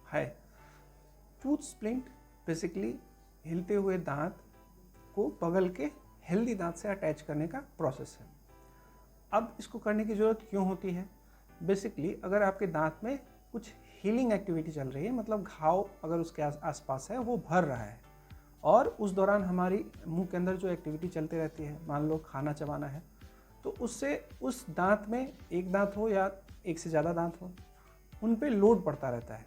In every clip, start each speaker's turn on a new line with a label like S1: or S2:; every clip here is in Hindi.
S1: है। टूथ स्प्लिंट बेसिकली हिलते हुए दांत को बगल के हेल्दी दांत से अटैच करने का प्रोसेस है। अब इसको करने की ज़रूरत क्यों होती है? बेसिकली अगर आपके दांत में कुछ हीलिंग एक्टिविटी चल रही है, मतलब घाव अगर उसके आसपास है वो भर रहा है, और उस दौरान हमारी मुंह के अंदर जो एक्टिविटी चलती रहती है, मान लो खाना चबाना है, तो उससे उस दांत में एक दांत हो या एक से ज़्यादा दांत हो, उन पे लोड पड़ता रहता है।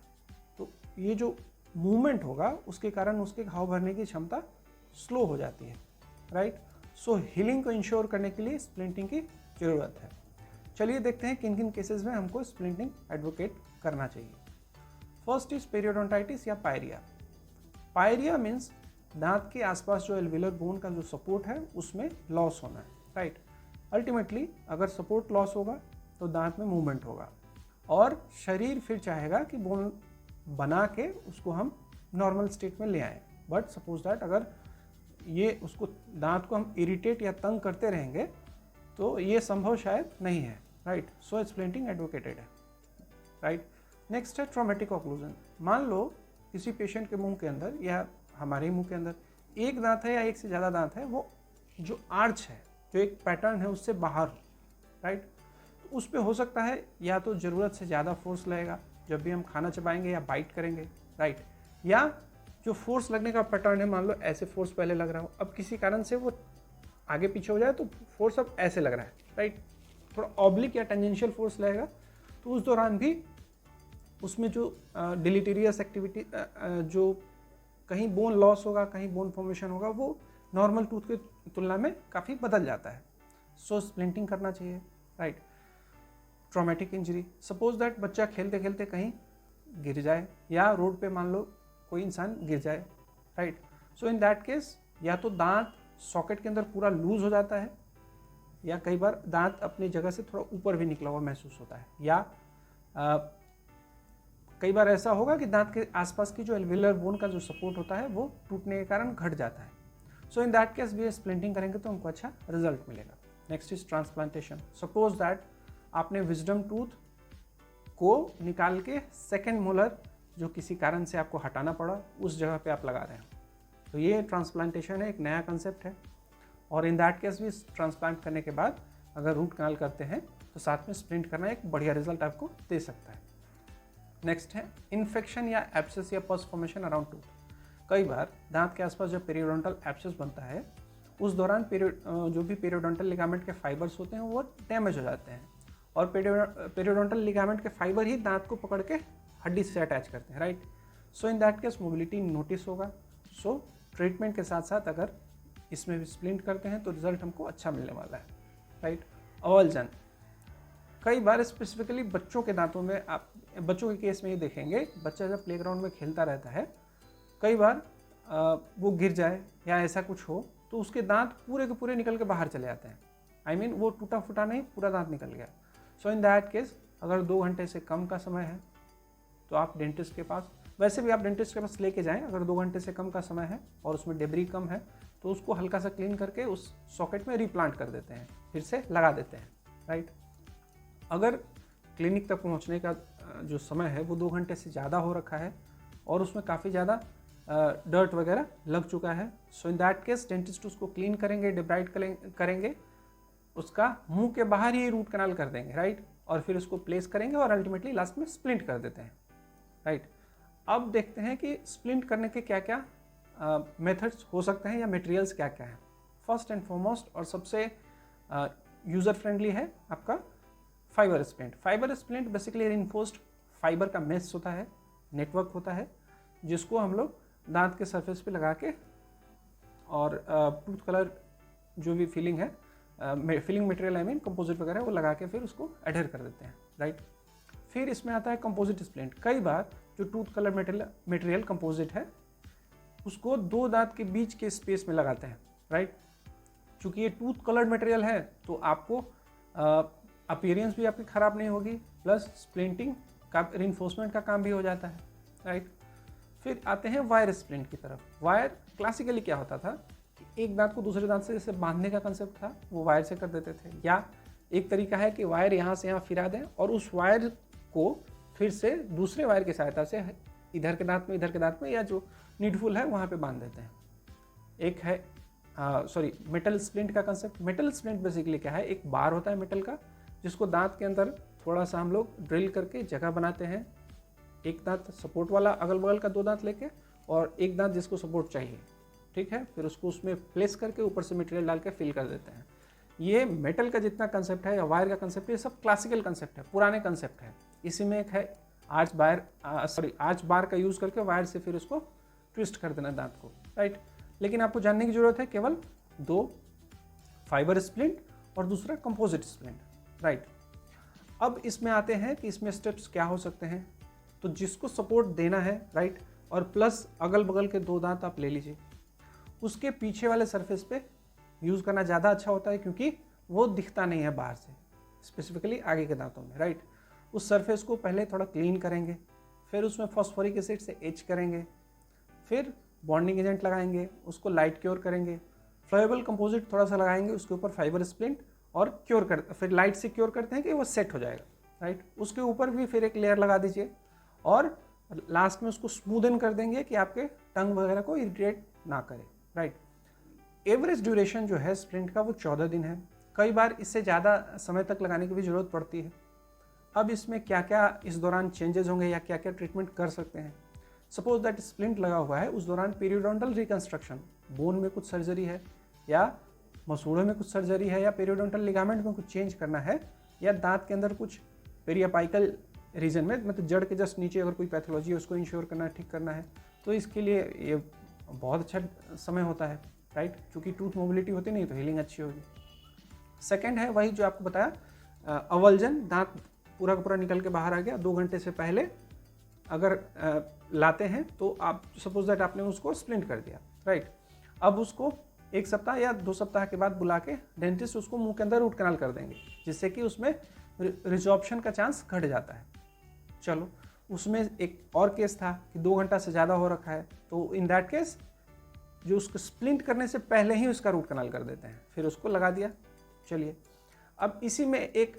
S1: तो ये जो मूवमेंट होगा उसके कारण उसके घाव भरने की क्षमता स्लो हो जाती है, राइट। सो हीलिंग को इंश्योर करने के लिए स्प्लिंटिंग की ज़रूरत है। चलिए देखते हैं किन किन केसेस में हमको स्प्लिंटिंग एडवोकेट करना चाहिए। फर्स्ट इज पेरियोडोंटाइटिस या पायरिया। पायरिया मीन्स दांत के आसपास जो एल्विलर बोन का जो सपोर्ट है उसमें लॉस होना है, राइट। अल्टीमेटली अगर सपोर्ट लॉस होगा तो दांत में मूवमेंट होगा और शरीर फिर चाहेगा कि बोन बना के उसको हम नॉर्मल स्टेट में ले आएँ। बट सपोज दैट अगर ये उसको दांत को हम इरिटेट या तंग करते रहेंगे तो ये संभव शायद नहीं है, राइट। सो स्प्लिंटिंग एडवोकेटेड है, राइट। नेक्स्ट है ट्रॉमेटिक ऑक्लूजन। मान लो किसी पेशेंट के मुंह के अंदर या हमारे मुंह के अंदर एक दांत है या एक से ज़्यादा दांत है, वो जो आर्च है, जो एक पैटर्न है उससे बाहर हो, राइट। तो उस पर हो सकता है या तो ज़रूरत से ज़्यादा फोर्स लगेगा जब भी हम खाना चबाएंगे या बाइट करेंगे, राइट। या जो फोर्स लगने का पैटर्न है, मान लो ऐसे फोर्स पहले लग रहा हो, अब किसी कारण से वो आगे पीछे हो जाए तो फोर्स अब ऐसे लग रहा है, राइट। थोड़ा ऑब्लिक या टेंजेंशियल फोर्स लगेगा, तो उस दौरान भी उसमें जो डिलीटेरियस एक्टिविटी, जो कहीं बोन लॉस होगा, कहीं बोन फॉर्मेशन होगा, वो नॉर्मल टूथ की तुलना में काफ़ी बदल जाता है। सो स्प्लिंटिंग करना चाहिए, right. Traumatic injury, suppose that बच्चा खेलते खेलते कहीं गिर जाए या रोड पे मान लो कोई इंसान गिर जाए, right. So in that case या तो दांत सॉकेट के अंदर पूरा लूज हो जाता है या कई बार दांत अपनी जगह से थोड़ा ऊपर भी निकला हुआ महसूस होता है, या कई बार ऐसा होगा कि दांत के आसपास की जो एल्विलर बोन का जो सपोर्ट होता है वो टूटने के कारण घट जाता है। सो इन दैट केस भी स्प्लिंटिंग करेंगे तो हमको अच्छा रिजल्ट मिलेगा। Next is transplantation. Suppose that आपने विजडम टूथ को निकाल के सेकेंड मोलर जो किसी कारण से आपको हटाना पड़ा उस जगह पे आप लगा रहे हैं, तो ये ट्रांसप्लांटेशन है, एक नया कंसेप्ट है। और इन दैट केस भी ट्रांसप्लांट करने के बाद अगर रूट कनाल करते हैं तो साथ में स्प्लिंट करना एक बढ़िया रिजल्ट आपको दे सकता है। नेक्स्ट है इन्फेक्शन या एब्सेस या पस फॉर्मेशन अराउंड टूथ। कई बार दांत के आसपास जब पेरियोडोंटल एब्सेस बनता है उस दौरान जो भी पेरियोडोंटल लिगामेंट के फाइबर्स होते हैं वो डैमेज हो जाते हैं, और पेरियोडोंटल लिगामेंट के फाइबर ही दांत को पकड़ के हड्डी से अटैच करते हैं, right. So in that case mobility notice होगा। सो ट्रीटमेंट के साथ साथ अगर इसमें भी स्प्लिंट करते हैं तो रिजल्ट हमको अच्छा मिलने वाला है, राइट। अवल्जन, कई बार स्पेसिफिकली बच्चों के दांतों में आप बच्चों के केस में ये देखेंगे, बच्चा जब प्लेग्राउंड में खेलता रहता है कई बार वो गिर जाए या ऐसा कुछ हो तो उसके दांत पूरे के पूरे निकल के बाहर चले जाते हैं। आई मीन वो टूटा फूटा नहीं, पूरा दांत निकल गया। सो इन दैट केस अगर 2 घंटे से कम का समय है तो आप डेंटिस्ट के पास, वैसे भी आप डेंटिस्ट के पास लेके जाएं, अगर 2 घंटे से कम का समय है और उसमें डेब्री कम है तो उसको हल्का सा क्लीन करके उस सॉकेट में रिप्लांट कर देते हैं, फिर से लगा देते हैं, राइट। अगर क्लिनिक तक पहुंचने का जो समय है वो 2 घंटे से ज़्यादा हो रखा है और उसमें काफ़ी ज़्यादा डर्ट वगैरह लग चुका है, सो इन दैट केस डेंटिस्ट उसको क्लीन करेंगे, डिब्राइड करेंगे, उसका मुंह के बाहर ही रूट कनाल कर देंगे, राइट, और फिर उसको प्लेस करेंगे और अल्टीमेटली लास्ट में स्प्लिंट कर देते हैं, राइट। अब देखते हैं कि स्प्लिंट करने के क्या क्या मेथड्स हो सकते हैं या मटेरियल्स क्या क्या हैं। फर्स्ट एंड फॉरमोस्ट और सबसे यूज़र फ्रेंडली है आपका fibre splint. Fibre splint basically reinforced fibre का मेश होता है, नेटवर्क होता है, जिसको हम लोग दांत के सरफेस पे लगा के और टूथ कलर जो भी फिलिंग है, filling material I mean composite वगैरह वो लगा के फिर उसको एडहेर कर देते हैं, राइट। फिर इसमें आता है कंपोजिट स्प्लिंट। कई बार जो टूथ कलर मटेरियल कंपोजिट है उसको 2 दांत के बीच के स्पेस में लगाते हैं, राइट। चूँकि ये टूथ कलर्ड मटेरियल है तो आपको अपीयरेंस भी आपकी ख़राब नहीं होगी, प्लस स्प्लिंटिंग का रिइंफोर्समेंट का काम भी हो जाता है, राइट। फिर आते हैं वायर स्प्लिंट की तरफ। वायर क्लासिकली क्या होता था कि एक दांत को दूसरे दांत से जैसे बांधने का कंसेप्ट था वो वायर से कर देते थे, या एक तरीका है कि वायर यहाँ से यहाँ फिरा दें और उस वायर को फिर से दूसरे वायर की सहायता से इधर के दांत में या जो नीडफुल है वहाँ पे बांध देते हैं। एक है मेटल स्प्लिंट का कंसेप्ट। मेटल स्प्लिंट बेसिकली क्या है, एक बार होता है मेटल का जिसको दांत के अंदर थोड़ा सा हम लोग ड्रिल करके जगह बनाते हैं, एक दांत सपोर्ट वाला अगल बगल का 2 दांत लेके और एक दांत जिसको सपोर्ट चाहिए, ठीक है, फिर उसको उसमें प्लेस करके ऊपर से मटेरियल डाल के फिल कर देते हैं। ये मेटल का जितना कंसेप्ट है या वायर का कंसेप्ट है, ये सब क्लासिकल कंसेप्ट है, पुराने कंसेप्ट है। इसी में एक है आर्च बार का यूज़ करके वायर से फिर उसको ट्विस्ट कर देना दांत को, राइट। लेकिन आपको जानने की जरूरत है केवल 2, फाइबर स्प्लिंट और दूसरा कंपोजिट स्प्लिंट, राइट। अब इसमें आते हैं कि इसमें स्टेप्स क्या हो सकते हैं। तो जिसको सपोर्ट देना है, राइट, और प्लस अगल बगल के 2 दांत आप ले लीजिए, उसके पीछे वाले सरफेस पे यूज़ करना ज़्यादा अच्छा होता है क्योंकि वो दिखता नहीं है बाहर से, स्पेसिफिकली आगे के दांतों में, राइट। उस सरफेस को पहले थोड़ा क्लीन करेंगे, फिर उसमें फॉस्फोरिक एसिड से एच करेंगे, फिर बॉन्डिंग एजेंट लगाएंगे, उसको लाइट क्योर करेंगे, फ्लोएबल कंपोजिट थोड़ा सा लगाएंगे, उसके ऊपर फाइबर स्प्लिंट और क्योर कर, फिर लाइट से क्योर करते हैं कि वो सेट हो जाएगा, राइट। उसके ऊपर भी फिर एक लेयर लगा दीजिए और लास्ट में उसको स्मूदन कर देंगे कि आपके टंग वगैरह को इरिटेट ना करे, राइट। एवरेज ड्यूरेशन जो है स्प्लिंट का वो 14 दिन है। कई बार इससे ज़्यादा समय तक लगाने की भी ज़रूरत पड़ती है। अब इसमें क्या क्या इस दौरान चेंजेस होंगे या क्या क्या ट्रीटमेंट कर सकते हैं। सपोज दैट स्प्लिंट लगा हुआ है, उस दौरान पीरियोडोंटल रिकंस्ट्रक्शन, बोन में कुछ सर्जरी है या मसूड़ों में कुछ सर्जरी है या पीरियोडोंटल लिगामेंट में कुछ चेंज करना है या दांत के अंदर कुछ पेरियापाइकल रीजन में, मतलब जड़ के जस्ट नीचे अगर कोई पैथोलॉजी है उसको इंश्योर करना है, ठीक करना है, तो इसके लिए ये बहुत अच्छा समय होता है, राइट, क्योंकि टूथ मोबिलिटी होती नहीं तो हीलिंग अच्छी होगी। सेकेंड है वही जो आपको बताया, अवल्जन, दांत पूरा का पूरा निकल के बाहर आ गया, 2 घंटे से पहले अगर लाते हैं तो आप सपोज दैट आपने उसको स्प्लिंट कर दिया, राइट। अब उसको 1 सप्ताह या 2 सप्ताह के बाद बुला के डेंटिस्ट उसको मुंह के अंदर रूट कैनाल कर देंगे, जिससे कि उसमें रिजॉर्प्शन का चांस घट जाता है। चलो, उसमें एक और केस था कि 2 घंटा से ज़्यादा हो रखा है, तो इन दैट केस जो उसको स्प्लिंट करने से पहले ही उसका रूट कैनाल कर देते हैं, फिर उसको लगा दिया। चलिए, अब इसी में एक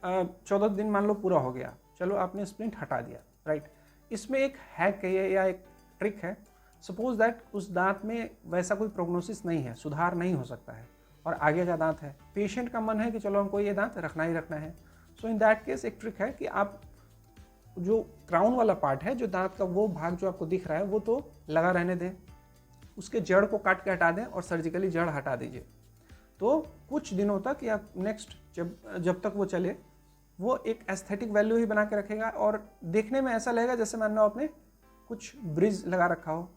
S1: 14 दिन मान लो पूरा हो गया, चलो आपने स्प्लिंट हटा दिया, राइट। इसमें एक हैक है या एक ट्रिक है। सपोज दैट उस दांत में वैसा कोई प्रोग्नोसिस नहीं है, सुधार नहीं हो सकता है और आगे का दांत है, पेशेंट का मन है कि चलो हमको ये दांत रखना ही रखना है। सो इन दैट केस एक ट्रिक है कि आप जो क्राउन वाला पार्ट है, जो दांत का वो भाग जो आपको दिख रहा है, वो तो लगा रहने दें, उसके जड़ को काट के हटा दें और सर्जिकली जड़ हटा दीजिए। तो कुछ दिनों तक या नेक्स्ट जब तक वो चले, वो एक एस्थेटिक वैल्यू ही बना के रखेगा और देखने में ऐसा लगेगा जैसे मान लो आपने कुछ ब्रिज लगा रखा हो।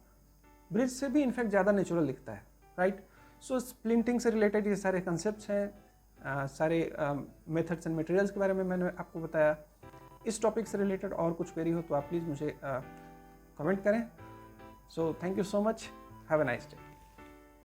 S1: ब्रिज से भी इनफैक्ट ज़्यादा नेचुरल दिखता है, राइट। सो स्प्लिंटिंग से रिलेटेड ये सारे कंसेप्ट्स हैं, सारे मेथड्स एंड मटेरियल्स के बारे में मैंने आपको बताया। इस टॉपिक से रिलेटेड और कुछ क्वेरी हो तो आप प्लीज़ मुझे कमेंट करें। So thank you so much, have a nice day.